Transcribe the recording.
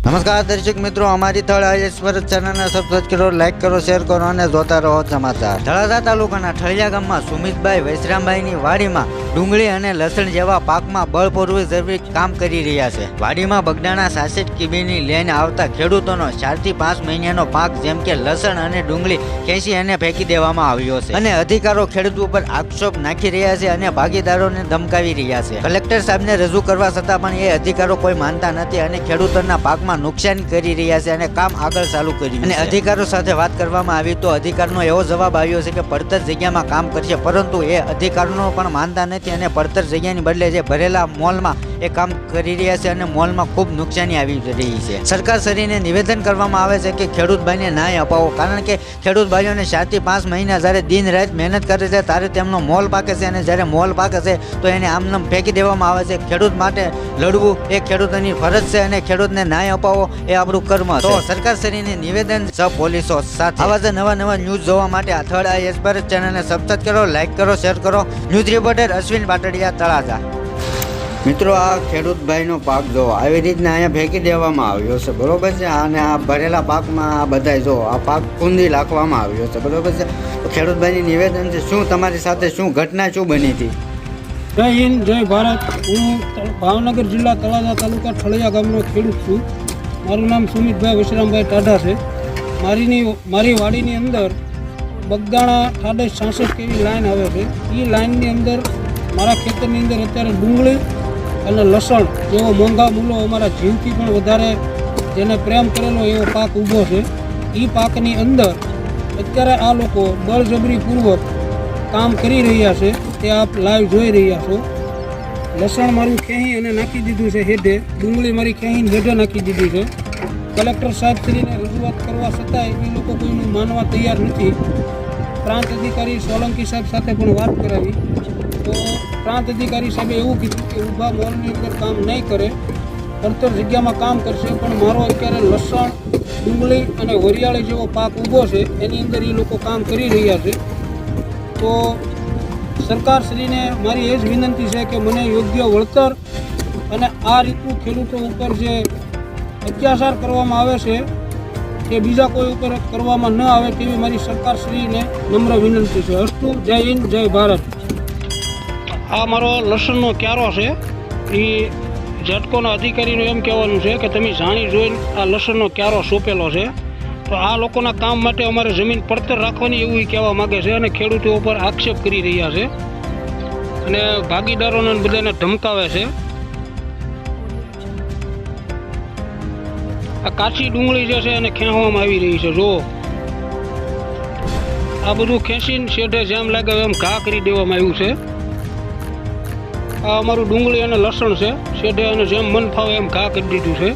નમસ્કાર દર્શક મિત્રો, અમારી થળ આઈએસપર ચેનલને સબસ્ક્રાઇબ કરો, લાઈક કરો, શેર કરો અને જોતા રહો સમાચાર। તળાજા તાલુકાના ઠળિયા ગામમાં સુમિતભાઈ વૈશ્રામભાઈની વાડીમાં ડુંગળી અને લસણ જેવા પાકમાં બળપૂર્વક જૈવિક કામ કરી રહ્યા છે। વાડીમાં બગદાણા 66 કિબીની લેન આવતા ખેડૂતોનો 4 થી 5 મહિનાનો પાક જેમ કે લસણ અને ડુંગળી ખેંચી અને ફેંકી દેવામાં આવ્યો છે અને અધિકારો ખેડૂત ઉપર આક્ષેપ નાખી રહ્યા છે અને ભાગીદારોને ધમકાવી રહ્યા છે। કલેક્ટર સાહેબને રજૂ કરવા છતાં પણ એ અધિકારો કોઈ માનતા નથી અને ખેડૂતોના પાકમાં નુકસાન કરી રહ્યા છે અને કામ આગળ ચાલુ કર્યું અને અધિકારો સાથે વાત કરવામાં આવી તો અધિકારનો એવો જવાબ આવ્યો છે કે પડતર જગ્યામાં કામ કરશે, પરંતુ એ અધિકારનો પણ માનતા નથી અને પડતર જગ્યાની બદલે જે ભરેલા મોલમાં એ કામ કરી રહ્યા છે અને મોલમાં ખૂબ નુકસાની આવી રહી છે। સરકાર શ્રીને નિવેદન કરવામાં આવે છે કે ખેડૂત ભાઈને ન્યાય અપાવો, કારણ કે ખેડૂત ભાઈઓને 4 થી 5 મહિના જ્યારે દિન રાત મહેનત કરે છે ત્યારે તેમનો મોલ પાકે છે અને જ્યારે મોલ પાકે છે તો એને આમનામ ફેંકી દેવામાં આવે છે। ખેડૂત માટે લડવું એ ખેડૂતોની ફરજ છે અને ખેડૂતને ન્યાય અપાવો એ આપણું કર્મ છે। તો સરકાર શ્રીને નિવેદન સબ પોલીસો સાથે આવા જ નવા ન્યૂઝ જોવા માટે આ થર્ડ આઈ એક્સપ્રેસ ચેનલને સબસ્ક્રાઇબ કરો, લાઈક કરો, શેર કરો। News reporter Ashwin Patadia, Talaja. મિત્રો, આ ખેડૂત ભાઈનો પાક જો આવી રીતના અહીંયા ફેંકી દેવામાં આવ્યો છે, બરોબર છે, અને આ ભરેલા પાકમાં આ બધા જો આ પાક કુંદી નાખવામાં આવ્યો છે, બરોબર છે। તો ખેડૂત ભાઈની નિવેદન છે, શું તમારી સાથે શું ઘટના શું બની હતી? જય હિન્દ, જય ભારત। હું ભાવનગર જિલ્લા તળાજા તાલુકા ઠળિયા ગામનો ખેડૂત છું। મારું નામ સુમિતભાઈ વૈશ્રામભાઈ ટાઢા છે। મારી વાડીની અંદર બગદાણા 66 કેવી લાઈન આવે છે। એ લાઈનની અંદર મારા ખેતરની અંદર અત્યારે ડુંગળી અને લસણ જેવો મોંઘા મૂલો અમારા જીવથી પણ વધારે જેને પ્રેમ કરેલો એવો પાક ઊભો છે। એ પાકની અંદર અત્યારે આ લોકો બળજબરીપૂર્વક કામ કરી રહ્યા છે, તે આપ લાઈવ જોઈ રહ્યા છો। લસણ મારું ખેંચી અને નાખી દીધું છે હેઠે, ડુંગળી મારી ખેંચીને હેઠે નાખી દીધી છે। કલેક્ટર સાહેબશ્રીને રજૂઆત કરવા છતાંય એ લોકો કોઈનું માનવા તૈયાર નથી। પ્રાંત અધિકારી સોલંકી સાહેબ સાથે પણ વાત કરાવી તો પ્રાંત અધિકારી સાહેબે એવું કીધું કે ઊભા મોલની અંદર કામ નહીં કરે, પડતર જગ્યામાં કામ કરશે, પણ મારો અત્યારે લસણ, ડુંગળી અને વરિયાળી જેવો પાક ઊભો છે એની અંદર એ લોકો કામ કરી રહ્યા છે। તો સરકારશ્રીને મારી એ જ વિનંતી છે કે મને યોગ્ય વળતર અને આ રીતનું ખેડૂતો ઉપર જે અત્યાચાર કરવામાં આવે છે એ બીજા કોઈ ઉપર કરવામાં ન આવે તેવી મારી સરકારશ્રીને નમ્ર વિનંતી છે। અસ્તુ, જય હિન્દ, જય ભારત। આ મારો લસણનો ક્યારો છે, એ ઝટકોના અધિકારીનું એમ કહેવાનું છે કે તમે જાણી જોઈને આ લસણનો ક્યારો સોંપેલો છે, તો આ લોકોના કામ માટે અમારે જમીન પડતર રાખવાની એવું કહેવા માગે છે અને ખેડૂતો ઉપર આક્ષેપ કરી રહ્યા છે અને ભાગીદારોને બધાને ધમકાવે છે। આ કાચી ડુંગળી જે છે એને ખેંચવામાં આવી રહી છે। જો આ બધું ખેંચીને શેઢે જેમ લાગે એમ ઘા કરી દેવામાં આવ્યું છે। આ અમારું ડુંગળી અને લસણ છે, શેઢે અને જેમ મન ફાવે એમ ઘા કરી દીધું છે।